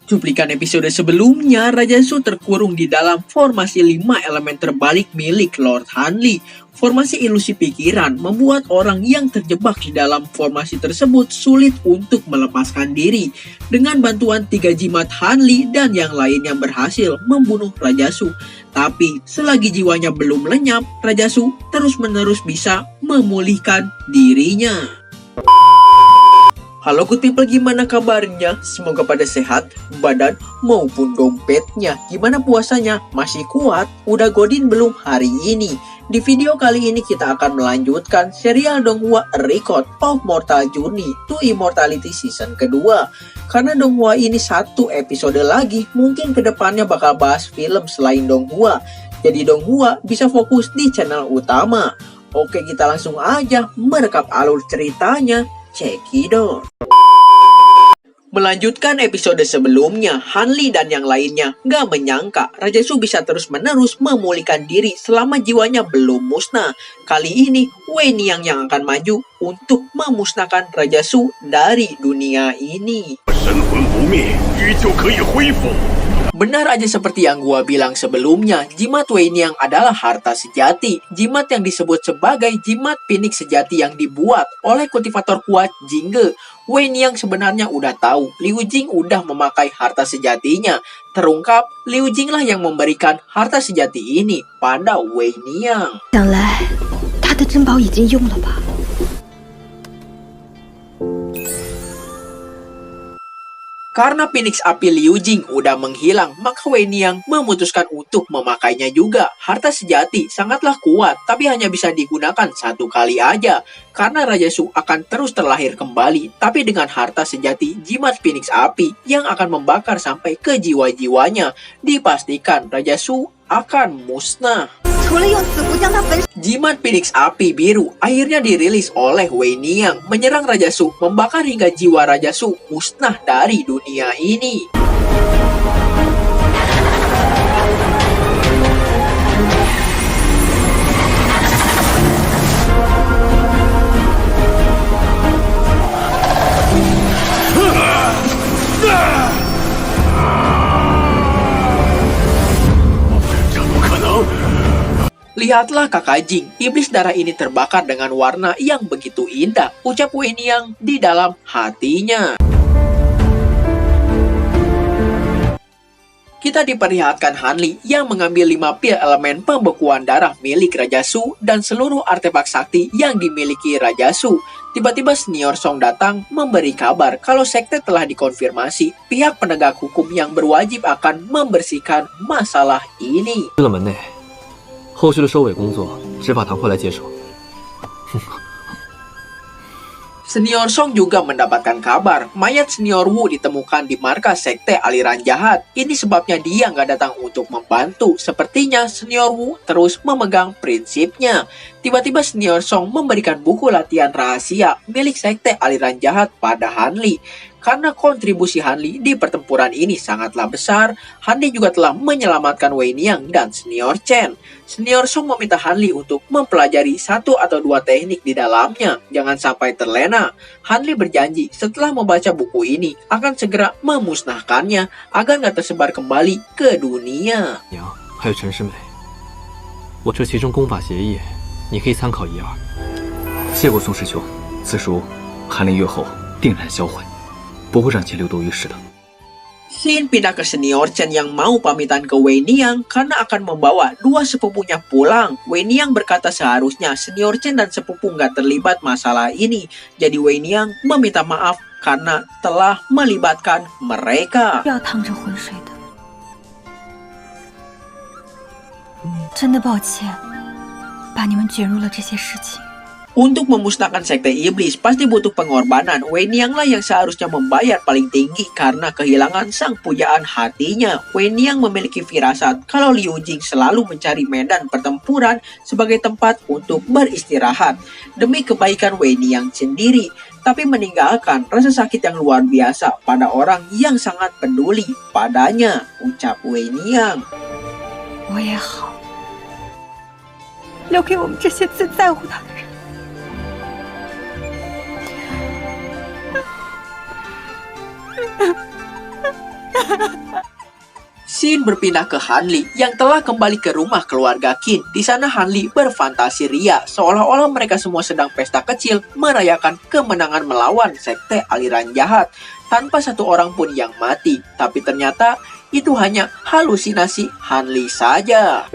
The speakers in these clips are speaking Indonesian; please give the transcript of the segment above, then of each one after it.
Cuplikan episode sebelumnya, Raja Su terkurung di dalam formasi 5 elemen terbalik milik Lord Hanli. Formasi ilusi pikiran membuat orang yang terjebak di dalam formasi tersebut sulit untuk melepaskan diri. Dengan bantuan 3 jimat Hanli dan yang lainnya berhasil membunuh Raja Su. Tapi selagi jiwanya belum lenyap, Raja Su terus-menerus bisa memulihkan dirinya. Halo Good People, gimana kabarnya? Semoga pada sehat, badan maupun dompetnya. Gimana puasanya? Masih kuat? Udah godin belum hari ini? Di video kali ini kita akan melanjutkan serial Donghua Record of Mortal Journey to Immortality season kedua. Karena Donghua ini 1 episode lagi, mungkin kedepannya bakal bahas film selain Donghua. Jadi Donghua bisa fokus di channel utama. Oke, kita langsung aja merekap alur ceritanya. Cekidot. Melanjutkan episode sebelumnya, Hanli dan yang lainnya gak menyangka Raja Su bisa terus-menerus memulihkan diri selama jiwanya belum musnah. Kali ini, Wei Niang yang akan maju untuk memusnahkan Raja Su dari dunia ini. Benar aja seperti yang gua bilang sebelumnya, jimat Wei Niang adalah harta sejati. Jimat yang disebut sebagai jimat Phoenix sejati yang dibuat oleh kultivator kuat Jingge. Wei Niang sebenarnya udah tahu Liu Jing udah memakai harta sejatinya. Terungkap, Liu Jing lah yang memberikan harta sejati ini pada Wei Niang. Karena Phoenix api Liu Jing udah menghilang, maka Wei Niang memutuskan untuk memakainya juga. Harta sejati sangatlah kuat, tapi hanya bisa digunakan 1 kali aja. Karena Raja Su akan terus terlahir kembali, tapi dengan harta sejati jimat Phoenix api yang akan membakar sampai ke jiwa-jiwanya. Dipastikan Raja Su akan musnah. Jimat Phoenix api biru akhirnya dirilis oleh Wei Niang, menyerang Raja Su, membakar hingga jiwa Raja Su musnah dari dunia ini. Lihatlah kakak Jing, iblis darah ini terbakar dengan warna yang begitu indah, ucap Wei Niang di dalam hatinya. Kita diperlihatkan Hanli yang mengambil 5 pil elemen pembekuan darah milik Raja Su dan seluruh artefak sakti yang dimiliki Raja Su. Tiba-tiba Senior Song datang memberi kabar kalau sekte telah dikonfirmasi. Pihak penegak hukum yang berwajib akan membersihkan masalah ini. 后续的收尾工作，执法堂会来接手。Senior Song juga mendapatkan kabar mayat Senior Wu ditemukan di markas sekte aliran jahat. Ini sebabnya dia nggak datang untuk membantu. Sepertinya Senior Wu terus memegang prinsipnya. Tiba-tiba Senior Song memberikan buku latihan rahasia milik sekte aliran jahat pada Hanli. Karena kontribusi Hanli di pertempuran ini sangatlah besar, Hanli juga telah menyelamatkan Wei Niang dan Senior Chen. Senior Song meminta Hanli untuk mempelajari 1 atau 2 teknik di dalamnya. Jangan sampai terlena. Hanli berjanji setelah membaca buku ini akan segera memusnahkannya agar nggak tersebar kembali ke dunia. 还有陈世美，我这其中功法协议，你可以参考1、2。谢过宋师兄，此书韩林阅后定然销毁。 不会让其流毒于世的。 Xin pindah ke Senior Chen yang mau pamitan ke Wei Niang karena akan membawa 2 sepupunya pulang. Wei Niang berkata seharusnya Senior Chen dan sepupu nggak terlibat masalah ini. Jadi Wei Niang meminta maaf karena telah melibatkan mereka. Untuk memusnahkan sekte iblis pasti butuh pengorbanan. Wei Niang lah yang seharusnya membayar paling tinggi karena kehilangan sang pujaan hatinya. Wei Niang memiliki firasat kalau Liu Jing selalu mencari medan pertempuran sebagai tempat untuk beristirahat demi kebaikan Wei Niang sendiri, tapi meninggalkan rasa sakit yang luar biasa pada orang yang sangat peduli padanya, ucap Wei Niang. 我也好，留给我们这些最在乎他的人。Scene berpindah ke Hanli yang telah kembali ke rumah keluarga Qin. Di sana Hanli berfantasi ria, seolah-olah mereka semua sedang pesta kecil merayakan kemenangan melawan sekte aliran jahat tanpa satu orang pun yang mati. Tapi ternyata itu hanya halusinasi Hanli saja.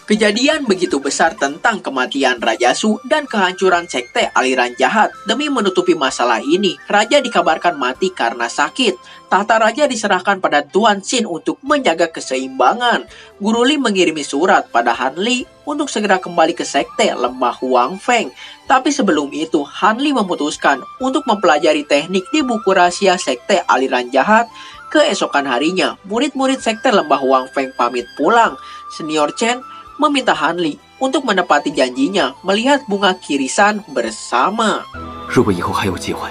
Kejadian begitu besar tentang kematian Raja Su dan kehancuran sekte aliran jahat. Demi menutupi masalah ini, Raja dikabarkan mati karena sakit. Tahta Raja diserahkan pada Tuan Xin untuk menjaga keseimbangan. Guru Li mengirimi surat pada Han Li untuk segera kembali ke sekte Lembah Huang Feng. Tapi sebelum itu, Han Li memutuskan untuk mempelajari teknik di buku rahasia sekte aliran jahat. Keesokan harinya, murid-murid sekte Lembah Huang Feng pamit pulang. Senior Chen meminta Han Li untuk menepati janjinya melihat bunga kirisan bersama. 如果以后还有机会，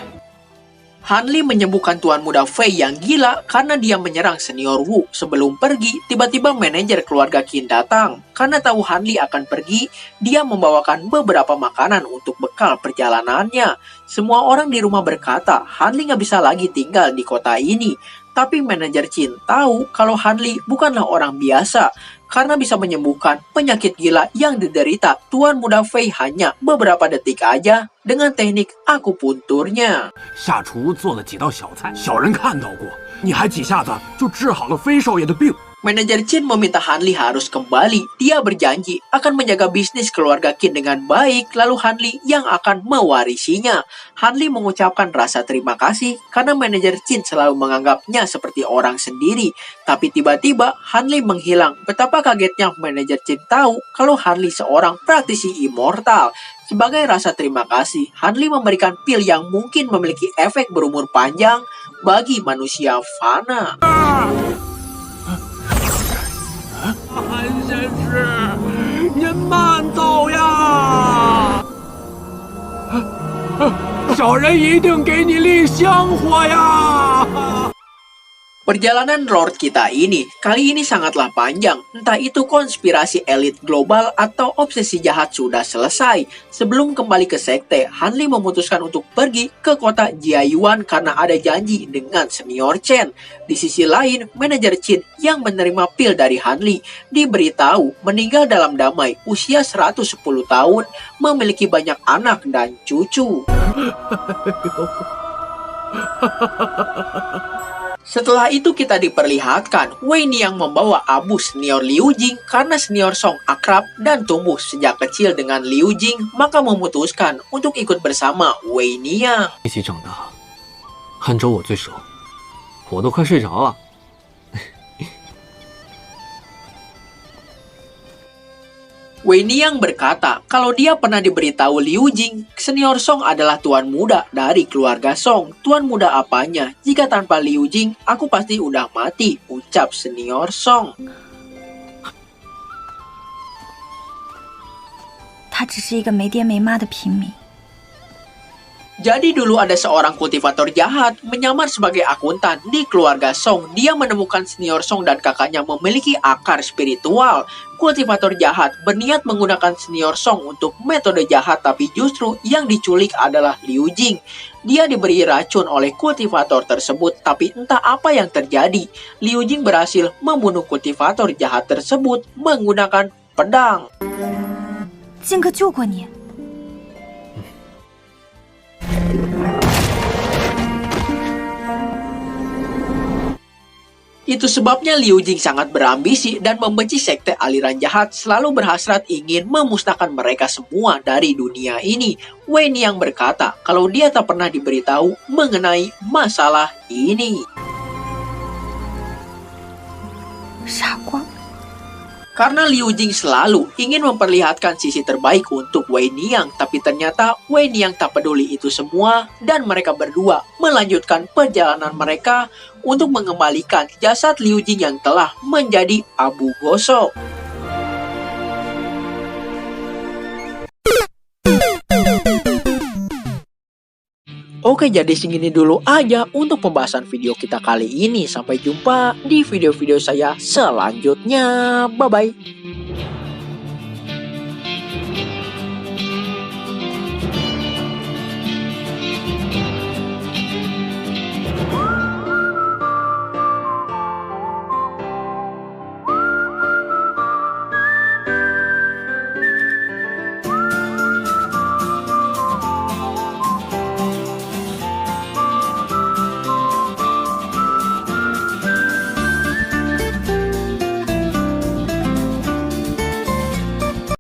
Han Li menyembuhkan Tuan Muda Fei yang gila karena dia menyerang senior Wu. Sebelum pergi, tiba-tiba manajer keluarga Qin datang. Karena tahu Han Li akan pergi, dia membawakan beberapa makanan untuk bekal perjalanannya. Semua orang di rumah berkata, Han Li nggak bisa lagi tinggal di kota ini. Tapi manajer Qin tahu kalau Han Li bukanlah orang biasa karena bisa menyembuhkan penyakit gila yang diderita Tuan Muda Fei hanya beberapa detik aja dengan teknik akupunturnya. 下厨做了几道小菜，小人看到过，你还几下子就治好了飞少爷的病。 Manajer Qin meminta Han Li harus kembali. Dia berjanji akan menjaga bisnis keluarga Qin dengan baik, lalu Han Li yang akan mewarisinya. Han Li mengucapkan rasa terima kasih karena manajer Qin selalu menganggapnya seperti orang sendiri. Tapi tiba-tiba Han Li menghilang. Betapa kagetnya manajer Qin tahu kalau Han Li seorang praktisi immortal. Sebagai rasa terima kasih, Han Li memberikan pil yang mungkin memiliki efek berumur panjang bagi manusia fana. 韩先生，您慢走呀！小人一定给你立香火呀！ Perjalanan Lord kita ini kali ini sangatlah panjang. Entah itu konspirasi elit global atau obsesi jahat sudah selesai. Sebelum kembali ke sekte, Han Li memutuskan untuk pergi ke kota Jiayuan karena ada janji dengan senior Chen. Di sisi lain, manajer Qin yang menerima pil dari Han Li diberitahu meninggal dalam damai usia 110 tahun, memiliki banyak anak dan cucu. Setelah itu kita diperlihatkan Wei Niang membawa abu senior Liu Jing karena senior Song akrab dan tumbuh sejak kecil dengan Liu Jing, maka memutuskan untuk ikut bersama Wei Niang. 一起长大，汉州我最熟，我都快睡着了。 Wei Niang berkata kalau dia pernah diberitahu Liu Jing, senior Song adalah tuan muda dari keluarga Song. Tuan muda apanya? Jika tanpa Liu Jing, aku pasti udah mati, ucap senior Song. 他只是一个没爹没妈的平民。 Jadi dulu ada seorang kultivator jahat menyamar sebagai akuntan di keluarga Song. Dia menemukan senior Song dan kakaknya memiliki akar spiritual. Kultivator jahat berniat menggunakan senior Song untuk metode jahat, tapi justru yang diculik adalah Liu Jing. Dia diberi racun oleh kultivator tersebut, tapi entah apa yang terjadi. Liu Jing berhasil membunuh kultivator jahat tersebut menggunakan pedang. 剑哥救过你， Itu sebabnya Liu Jing sangat berambisi dan membenci sekte aliran jahat, selalu berhasrat ingin memusnahkan mereka semua dari dunia ini. Wei Niang berkata kalau dia tak pernah diberitahu mengenai masalah ini. 傻瓜。 Karena Liu Jing selalu ingin memperlihatkan sisi terbaik untuk Wei Niang, tapi ternyata Wei Niang tak peduli itu semua dan mereka berdua melanjutkan perjalanan mereka untuk mengembalikan jasad Liu Jing yang telah menjadi abu gosok. Oke, jadi segini dulu aja untuk pembahasan video kita kali ini. Sampai jumpa di video-video saya selanjutnya. Bye-bye.